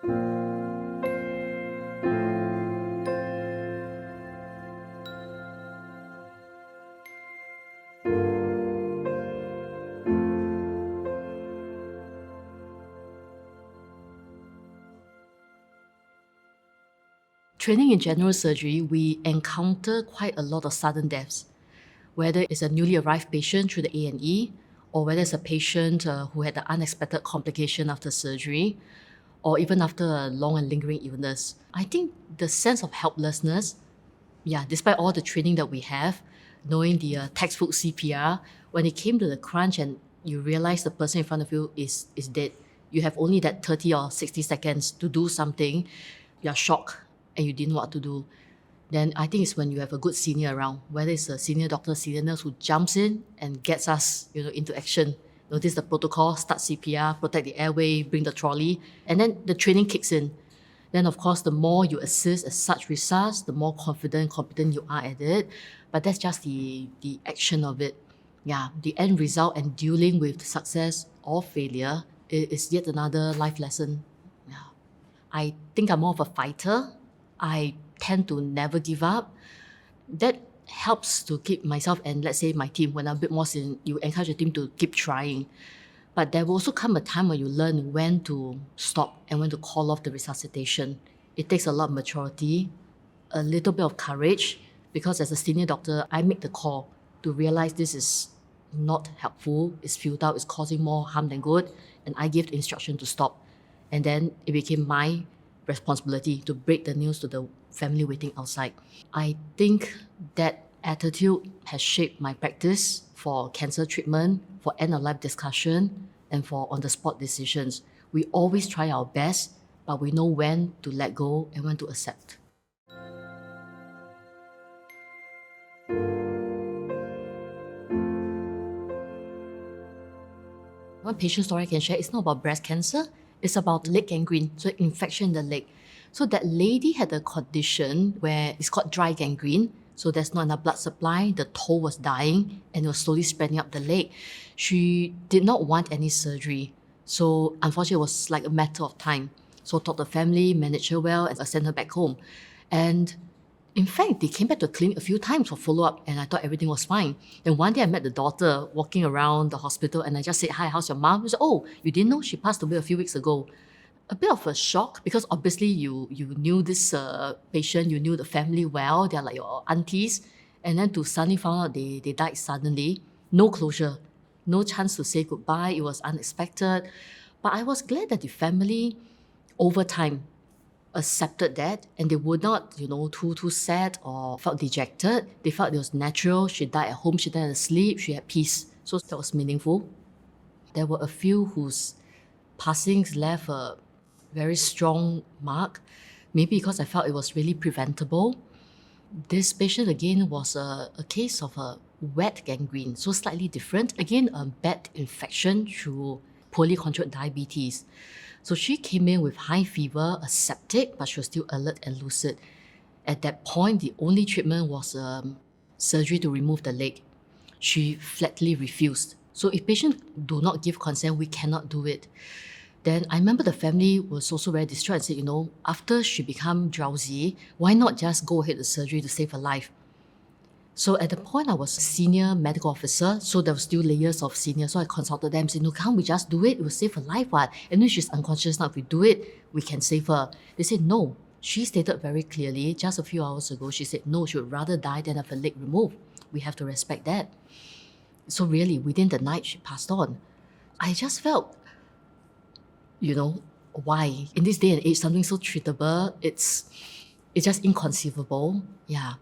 Training in general surgery, we encounter quite a lot of sudden deaths, whether it's a newly arrived patient through the A&E, or whether it's a patient who had an unexpected complication after surgery, or even after a long and lingering illness. I think the sense of helplessness, despite all the training that we have, knowing the textbook CPR, when it came to the crunch and you realize the person in front of you is dead, you have only that 30 or 60 seconds to do something, you're shocked and you didn't know what to do. Then I think it's when you have a good senior around, whether it's a senior doctor, senior nurse who jumps in and gets us, into action. Notice the protocol, start CPR, protect the airway, bring the trolley, and then the training kicks in. Then of course, the more you assist as such resusc, the more confident, competent you are at it. But that's just the action of it. Yeah, the end result and dealing with success or failure is yet another life lesson. Yeah. I think I'm more of a fighter. I tend to never give up. That helps to keep myself and let's say my team, when I'm a bit more you encourage the team to keep trying. But there will also come a time when you learn when to stop and when to call off the resuscitation. It takes a lot of maturity, a little bit of courage, because as a senior doctor, I make the call to realize this is not helpful, it's futile, it's causing more harm than good, and I give the instruction to stop. And then it became my responsibility to break the news to the family waiting outside. I think that attitude has shaped my practice for cancer treatment, for end-of-life discussion, and for on-the-spot decisions. We always try our best, but we know when to let go and when to accept. One patient story I can share is not about breast cancer, it's about leg gangrene, so infection in the leg. So that lady had a condition where it's called dry gangrene, so there's not enough blood supply, the toe was dying, and it was slowly spreading up the leg. She did not want any surgery, so unfortunately it was like a matter of time. So talked to the family, managed her well, and sent her back home. And in fact, they came back to the clinic a few times for follow-up and I thought everything was fine. Then one day I met the daughter walking around the hospital and I just said, "Hi, how's your mom?" She said, "Oh, you didn't know she passed away a few weeks ago." A bit of a shock because obviously you knew this patient, you knew the family well, they're like your aunties. And then to suddenly found out they died suddenly, no closure, no chance to say goodbye, it was unexpected. But I was glad that the family, over time, accepted that and they were not, too sad or felt dejected. They felt it was natural. She died at home, she died asleep, she had peace. So that was meaningful. There were a few whose passings left a very strong mark, maybe because I felt it was really preventable. This patient again was a case of a wet gangrene, so slightly different. Again, a bad infection through poorly controlled diabetes. So she came in with high fever, a septic, but she was still alert and lucid. At that point, the only treatment was surgery to remove the leg. She flatly refused. So if patients do not give consent, we cannot do it. Then I remember the family was also very distraught and said, after she became drowsy, why not just go ahead with surgery to save her life? So at the point I was a senior medical officer, so there were still layers of senior. So I consulted them and said, can't we just do it? It will save her life, what? And then she's unconscious now. If we do it, we can save her. They said, no. She stated very clearly, just a few hours ago, she said, no, she would rather die than have her leg removed. We have to respect that. So really, within the night, she passed on. I just felt, why? In this day and age, something so treatable, it's just inconceivable. Yeah.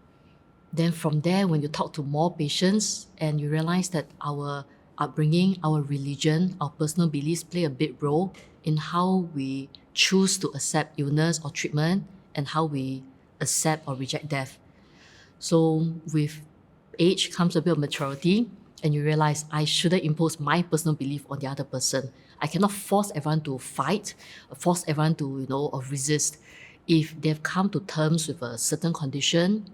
Then from there, when you talk to more patients and you realize that our upbringing, our religion, our personal beliefs play a big role in how we choose to accept illness or treatment and how we accept or reject death. So with age comes a bit of maturity and you realize I shouldn't impose my personal belief on the other person. I cannot force everyone to fight, force everyone to, resist. If they've come to terms with a certain condition,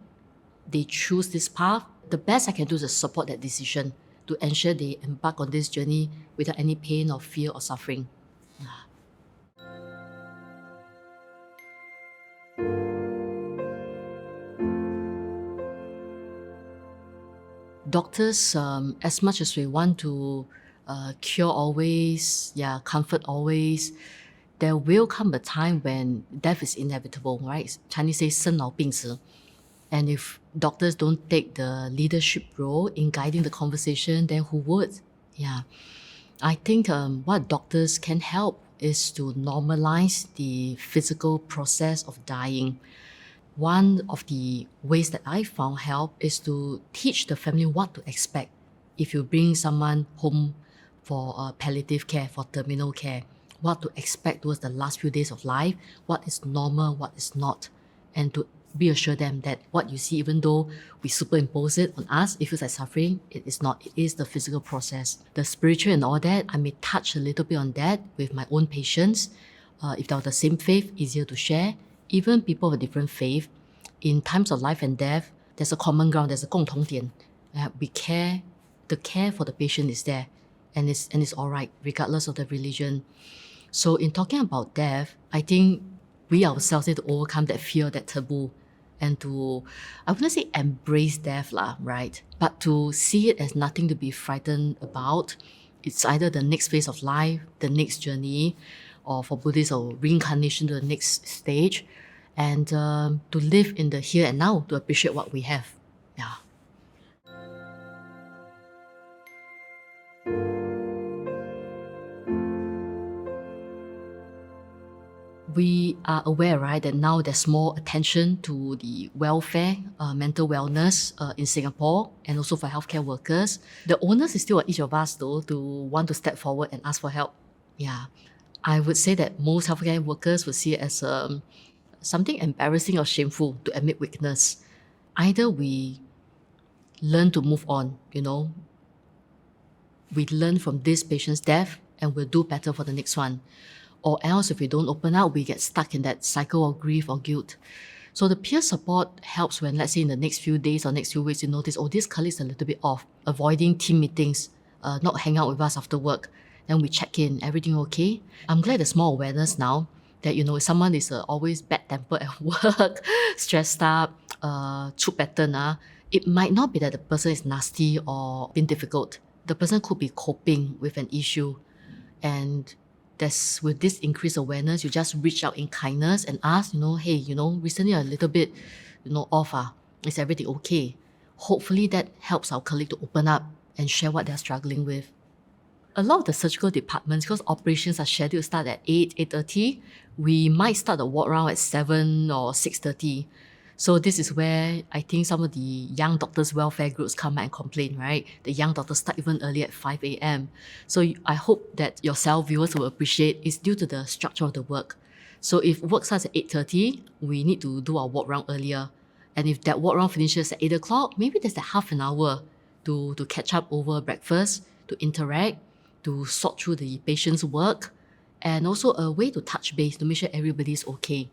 they choose this path, the best I can do is support that decision to ensure they embark on this journey without any pain or fear or suffering. Doctors, as much as we want to cure always, comfort always, there will come a time when death is inevitable, right? Chinese say 生老病死. And if doctors don't take the leadership role in guiding the conversation, then who would? Yeah. I think what doctors can help is to normalize the physical process of dying. One of the ways that I found help is to teach the family what to expect if you bring someone home for palliative care, for terminal care, what to expect towards the last few days of life, what is normal, what is not, and to reassure them that what you see, even though we superimpose it on us, it feels like suffering, it is not. It is the physical process. The spiritual and all that, I may touch a little bit on that with my own patients. If they're of the same faith, easier to share. Even people of a different faith, in times of life and death, there's a common ground, there's a 共同点. We care, the care for the patient is there, and it's all right, regardless of the religion. So in talking about death, I think we ourselves need to overcome that fear, that taboo, and to, I wouldn't say embrace death, right? But to see it as nothing to be frightened about. It's either the next phase of life, the next journey, or for Buddhists, or reincarnation to the next stage, and to live in the here and now, to appreciate what we have. Yeah. We are aware, right, that now there's more attention to the welfare, mental wellness in Singapore, and also for healthcare workers. The onus is still on each of us, though, to want to step forward and ask for help. Yeah. I would say that most healthcare workers would see it as something embarrassing or shameful to admit weakness. Either we learn to move on, we learn from this patient's death and we'll do better for the next one. Or else, if we don't open up, we get stuck in that cycle of grief or guilt. So the peer support helps when, let's say, in the next few days or next few weeks, you notice, this colleague's a little bit off, avoiding team meetings, not hang out with us after work. Then we check in, everything okay? I'm glad there's more awareness now that, if someone is always bad-tempered at work, stressed up, chuk pattern, it might not be that the person is nasty or being difficult. The person could be coping with an issue. And with this increased awareness, you just reach out in kindness and ask, hey, recently a little bit, off. Is everything okay? Hopefully that helps our colleague to open up and share what they're struggling with. A lot of the surgical departments, because operations are scheduled to start at 8:30, we might start the ward round at 7 or 6:30. So this is where I think some of the young doctors' welfare groups come out and complain, right? The young doctors start even early at 5 a.m. So I hope that yourself, viewers, will appreciate it's due to the structure of the work. So if work starts at 8:30, we need to do our ward round earlier. And if that ward round finishes at 8 o'clock, maybe there's a half an hour to catch up over breakfast, to interact, to sort through the patient's work, and also a way to touch base to make sure everybody's okay.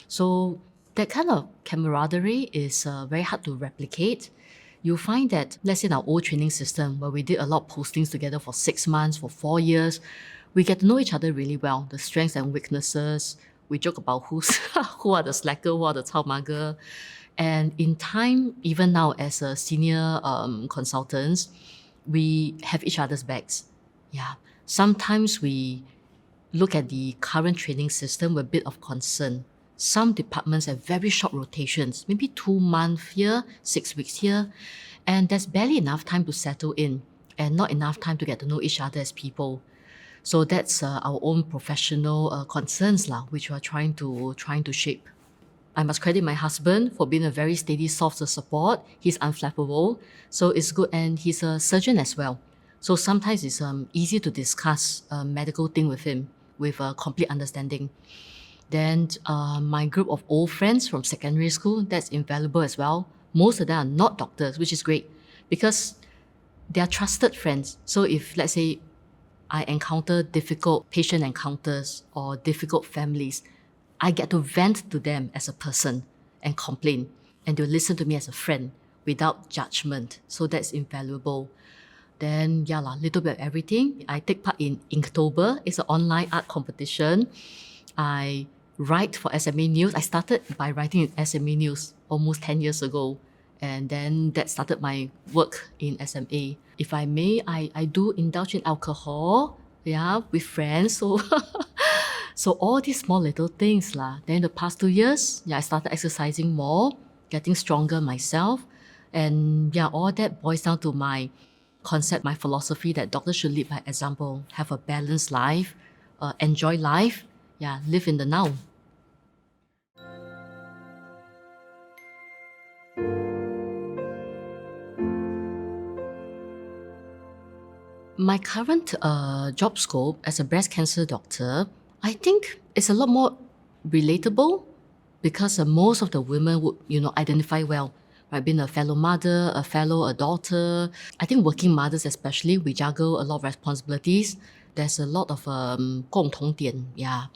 So that kind of camaraderie is very hard to replicate. You'll find that, let's say in our old training system, where we did a lot of postings together for 6 months, for 4 years, we get to know each other really well, the strengths and weaknesses. We joke about who are the slacker, who are the 超mager. And in time, even now as a senior consultants, we have each other's backs. Yeah. Sometimes we look at the current training system with a bit of concern. Some departments have very short rotations, maybe 2 months here, 6 weeks here, and there's barely enough time to settle in and not enough time to get to know each other as people. So that's our own professional concerns which we're trying to shape. I must credit my husband for being a very steady source of support. He's unflappable, so it's good, and he's a surgeon as well. So sometimes it's easy to discuss a medical thing with him with a complete understanding. Then my group of old friends from secondary school, that's invaluable as well. Most of them are not doctors, which is great because they are trusted friends. So if, let's say, I encounter difficult patient encounters or difficult families, I get to vent to them as a person and complain, and they'll listen to me as a friend without judgment. So that's invaluable. Then, little bit of everything. I take part in Inktober. It's an online art competition. I write for SMA News. I started by writing in SMA News almost 10 years ago. And then that started my work in SMA. If I may, I do indulge in alcohol, yeah, with friends. So so all these small little things lah. Then the past 2 years, yeah, I started exercising more, getting stronger myself. And yeah, all that boils down to my concept, my philosophy that doctors should lead by example, have a balanced life, enjoy life, yeah, live in the now. My current job scope as a breast cancer doctor, I think it's a lot more relatable because most of the women would, identify well, right? Being a fellow mother, a daughter. I think working mothers especially, we juggle a lot of responsibilities. There's a lot of 共同点, yeah.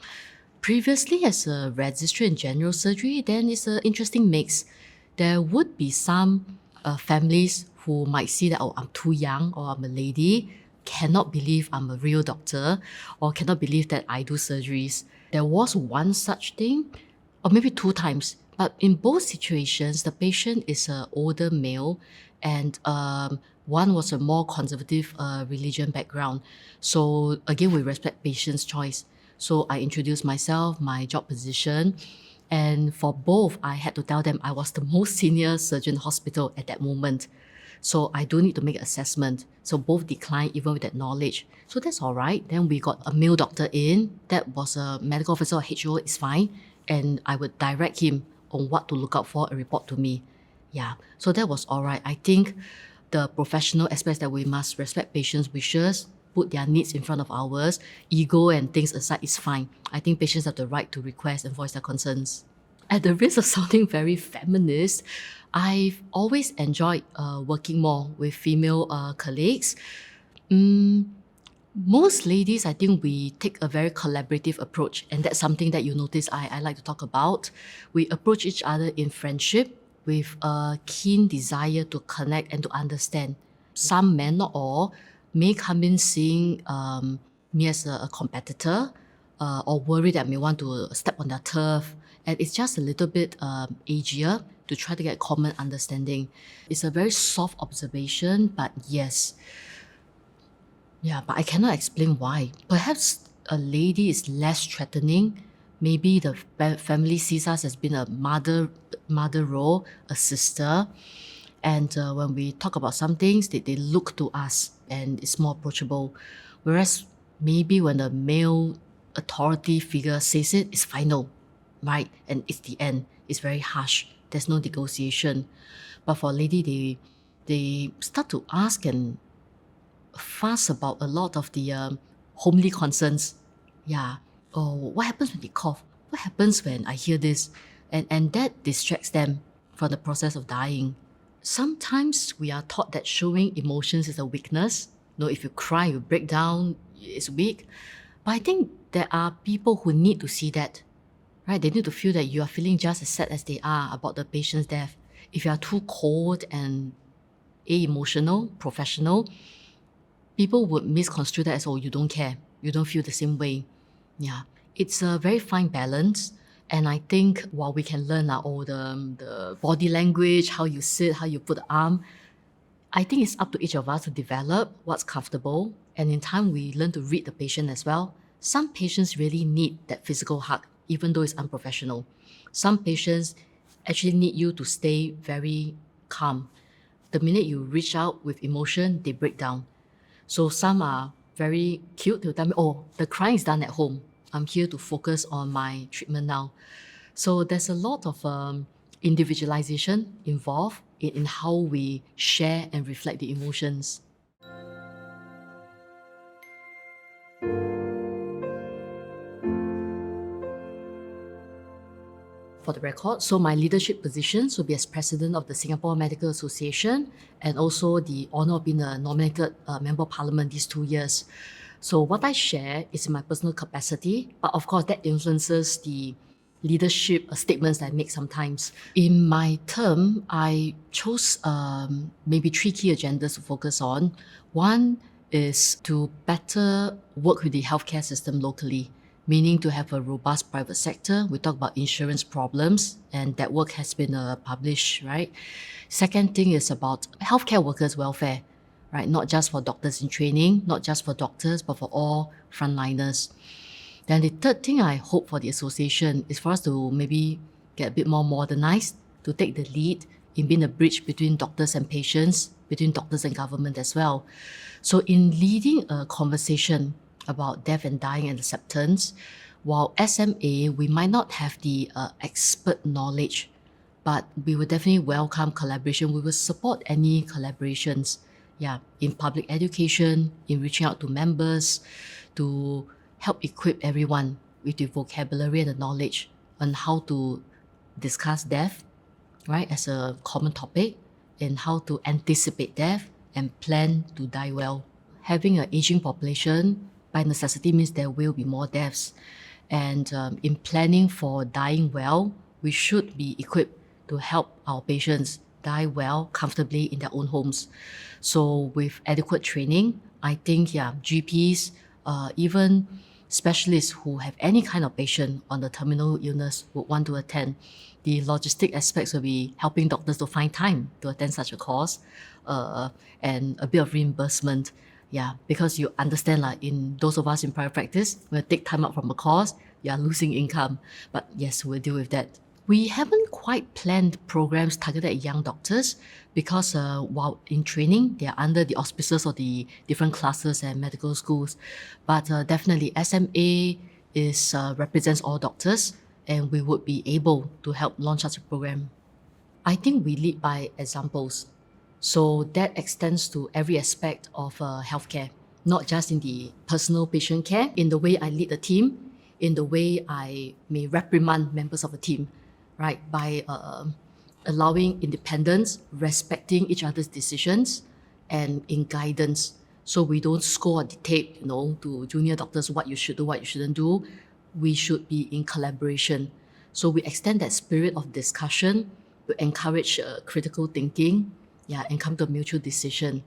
Previously, as a registrar in general surgery, then it's an interesting mix. There would be some families who might see that, oh, I'm too young or I'm a lady, cannot believe I'm a real doctor or cannot believe that I do surgeries. There was one such thing, or maybe 2 times. But in both situations, the patient is an older male and one was a more conservative religion background. So again, we respect patient's choice. So I introduced myself, my job position, and for both, I had to tell them I was the most senior surgeon in the hospital at that moment. So I do need to make an assessment. So both declined even with that knowledge. So that's all right. Then we got a male doctor in. That was a medical officer or HO, it's fine. And I would direct him on what to look out for and report to me. Yeah, so that was all right. I think the professional aspects that we must respect patients' wishes, put their needs in front of ours, ego and things aside is fine. I think patients have the right to request and voice their concerns. At the risk of sounding very feminist, I've always enjoyed working more with female colleagues. Most ladies, I think we take a very collaborative approach, and that's something that you notice I like to talk about. We approach each other in friendship with a keen desire to connect and to understand. Some men, not all, may come in seeing me as a competitor or worry that I may want to step on their turf. And it's just a little bit agier to try to get common understanding. It's a very soft observation, but yes. Yeah, but I cannot explain why. Perhaps a lady is less threatening. Maybe the family sees us as being a mother role, a sister. And when we talk about some things, they look to us and it's more approachable. Whereas maybe when the male authority figure says it, it's final, right? And it's the end. It's very harsh. There's no negotiation. But for a lady, they start to ask and fuss about a lot of the homely concerns. Yeah. Oh, what happens when they cough? What happens when I hear this? And that distracts them from the process of dying. Sometimes we are taught that showing emotions is a weakness. If you cry, you break down, it's weak. But I think there are people who need to see that, right? They need to feel that you are feeling just as sad as they are about the patient's death. If you are too cold and emotional, professional, people would misconstrue that as, oh, you don't care. You don't feel the same way. Yeah. It's a very fine balance. And I think while we can learn the body language, how you sit, how you put the arm, I think it's up to each of us to develop what's comfortable. And in time, we learn to read the patient as well. Some patients really need that physical hug, even though it's unprofessional. Some patients actually need you to stay very calm. The minute you reach out with emotion, they break down. So some are very cute. They'll tell me, oh, the crying is done at home. I'm here to focus on my treatment now. So there's a lot of individualization involved in how we share and reflect the emotions. For the record, so my leadership positions will be as president of the Singapore Medical Association and also the honour of being a nominated member of parliament these 2 years. So what I share is in my personal capacity, but of course that influences the leadership statements that I make sometimes. In my term, I chose maybe 3 key agendas to focus on. One is to better work with the healthcare system locally. meaning to have a robust private sector. We talk about insurance problems, and that work has been published, right? Second thing is about healthcare workers' welfare, right? Not just for doctors in training, not just for doctors, but for all frontliners. Then the third thing I hope for the association is for us to maybe get a bit more modernized, to take the lead in being a bridge between doctors and patients, between doctors and government as well. So in leading a conversation about death and dying and acceptance, while SMA, we might not have the expert knowledge, but we will definitely welcome collaboration. We will support any collaborations, in public education, in reaching out to members, to help equip everyone with the vocabulary and the knowledge on how to discuss death, right, as a common topic, and how to anticipate death and plan to die well. Having an aging population by necessity means there will be more deaths. And in planning for dying well, we should be equipped to help our patients die well, comfortably in their own homes. So with adequate training, I think, GPs, even specialists who have any kind of patient on the terminal illness would want to attend. The logistic aspects will be helping doctors to find time to attend such a course, and a bit of reimbursement. Because you understand, like in those of us in private practice, when you take time out from a course, you are losing income. But yes, we'll deal with that. We haven't quite planned programs targeted at young doctors because while in training, they are under the auspices of the different classes and medical schools. But definitely SMA represents all doctors, and we would be able to help launch such a program. I think we lead by examples. So that extends to every aspect of healthcare, not just in the personal patient care, in the way I lead a team, in the way I may reprimand members of a team, right? By allowing independence, respecting each other's decisions, and in guidance. So we don't score or dictate, to junior doctors what you should do, what you shouldn't do. We should be in collaboration. So we extend that spirit of discussion to encourage critical thinking, and come to a mutual decision.